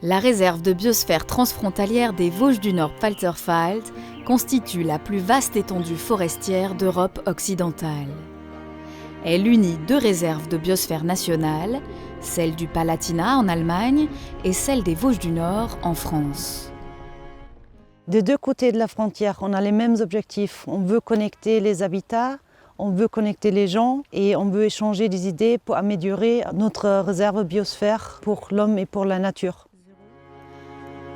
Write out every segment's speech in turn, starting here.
La réserve de biosphère transfrontalière des Vosges du Nord-Pfalzerwald constitue la plus vaste étendue forestière d'Europe occidentale. Elle unit deux réserves de biosphère nationale, celle du Palatinat en Allemagne et celle des Vosges du Nord en France. Des deux côtés de la frontière, on a les mêmes objectifs. On veut connecter les habitats, on veut connecter les gens et on veut échanger des idées pour améliorer notre réserve biosphère pour l'homme et pour la nature.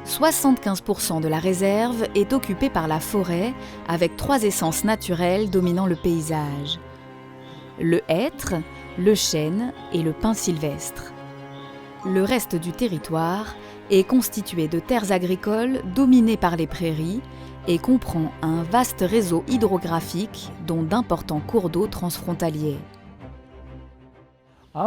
75% de la réserve est occupée par la forêt, avec trois essences naturelles dominant le paysage. Le hêtre, le chêne et le pin sylvestre. Le reste du territoire est constitué de terres agricoles dominées par les prairies et comprend un vaste réseau hydrographique dont d'importants cours d'eau transfrontaliers.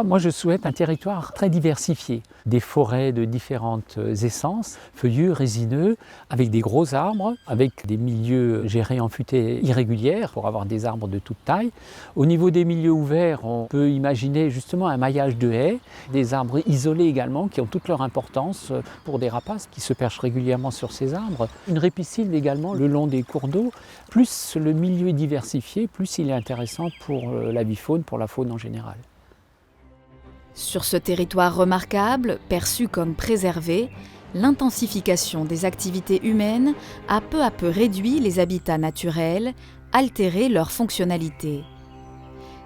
Moi, je souhaite un territoire très diversifié, des forêts de différentes essences, feuillus, résineux, avec des gros arbres, avec des milieux gérés en futaies irrégulières pour avoir des arbres de toute taille. Au niveau des milieux ouverts, on peut imaginer justement un maillage de haies, des arbres isolés également qui ont toute leur importance pour des rapaces qui se perchent régulièrement sur ces arbres. Une ripisylve également le long des cours d'eau. Plus le milieu est diversifié, plus il est intéressant pour l'avifaune, pour la faune en général. Sur ce territoire remarquable, perçu comme préservé, l'intensification des activités humaines a peu à peu réduit les habitats naturels, altéré leur fonctionnalité.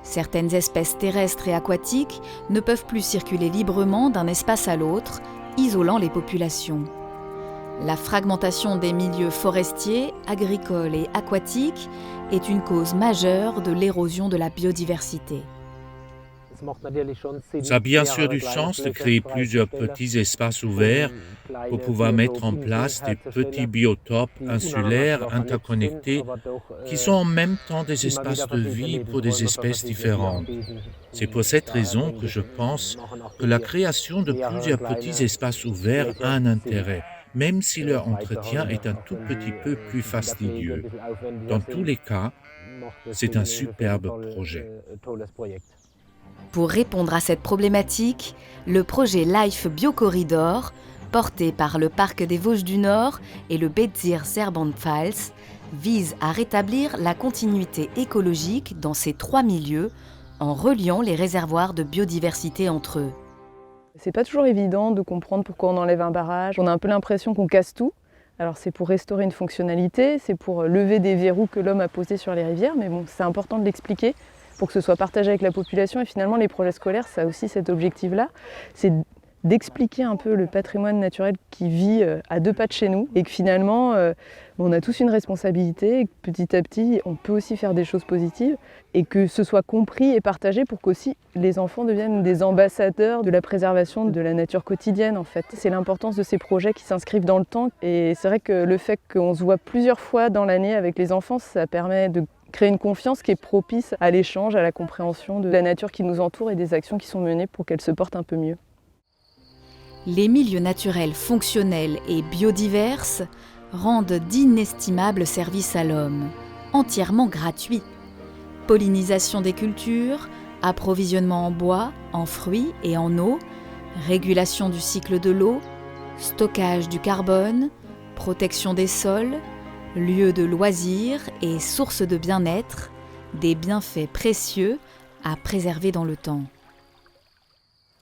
Certaines espèces terrestres et aquatiques ne peuvent plus circuler librement d'un espace à l'autre, isolant les populations. La fragmentation des milieux forestiers, agricoles et aquatiques est une cause majeure de l'érosion de la biodiversité. Ça a bien sûr du sens de créer plusieurs petits espaces ouverts pour pouvoir mettre en place des petits biotopes insulaires interconnectés qui sont en même temps des espaces de vie pour des espèces différentes. C'est pour cette raison que je pense que la création de plusieurs petits espaces ouverts a un intérêt, même si leur entretien est un tout petit peu plus fastidieux. Dans tous les cas, c'est un superbe projet. Pour répondre à cette problématique, le projet Life Biocorridor, porté par le Parc des Vosges du Nord et le Bezirk Serban-Pfalz, vise à rétablir la continuité écologique dans ces trois milieux en reliant les réservoirs de biodiversité entre eux. C'est pas toujours évident de comprendre pourquoi on enlève un barrage. On a un peu l'impression qu'on casse tout. Alors c'est pour restaurer une fonctionnalité, c'est pour lever des verrous que l'homme a posés sur les rivières, mais bon, c'est important de l'expliquer pour que ce soit partagé avec la population. Et finalement, les projets scolaires, ça a aussi cet objectif-là, c'est d'expliquer un peu le patrimoine naturel qui vit à deux pas de chez nous et que finalement, on a tous une responsabilité et que petit à petit, on peut aussi faire des choses positives et que ce soit compris et partagé pour qu'aussi les enfants deviennent des ambassadeurs de la préservation de la nature quotidienne en fait. C'est l'importance de ces projets qui s'inscrivent dans le temps et c'est vrai que le fait qu'on se voit plusieurs fois dans l'année avec les enfants, ça permet de créer une confiance qui est propice à l'échange, à la compréhension de la nature qui nous entoure et des actions qui sont menées pour qu'elle se porte un peu mieux. Les milieux naturels fonctionnels et biodiverses rendent d'inestimables services à l'homme, entièrement gratuits. Pollinisation des cultures, approvisionnement en bois, en fruits et en eau, régulation du cycle de l'eau, stockage du carbone, protection des sols, lieu de loisirs et source de bien-être, des bienfaits précieux à préserver dans le temps.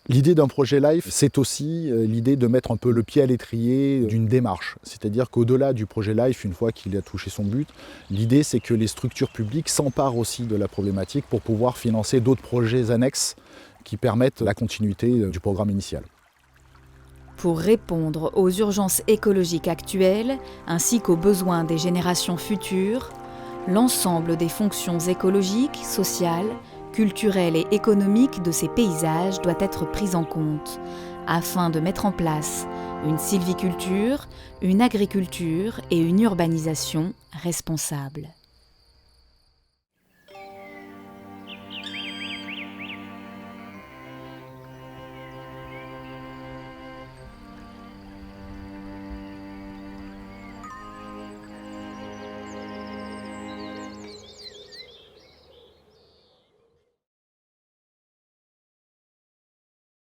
L'idée d'un projet LIFE, c'est aussi l'idée de mettre un peu le pied à l'étrier d'une démarche. C'est-à-dire qu'au-delà du projet LIFE, une fois qu'il a touché son but, l'idée c'est que les structures publiques s'emparent aussi de la problématique pour pouvoir financer d'autres projets annexes qui permettent la continuité du programme initial. Pour répondre aux urgences écologiques actuelles ainsi qu'aux besoins des générations futures, l'ensemble des fonctions écologiques, sociales, culturelles et économiques de ces paysages doit être pris en compte afin de mettre en place une sylviculture, une agriculture et une urbanisation responsables.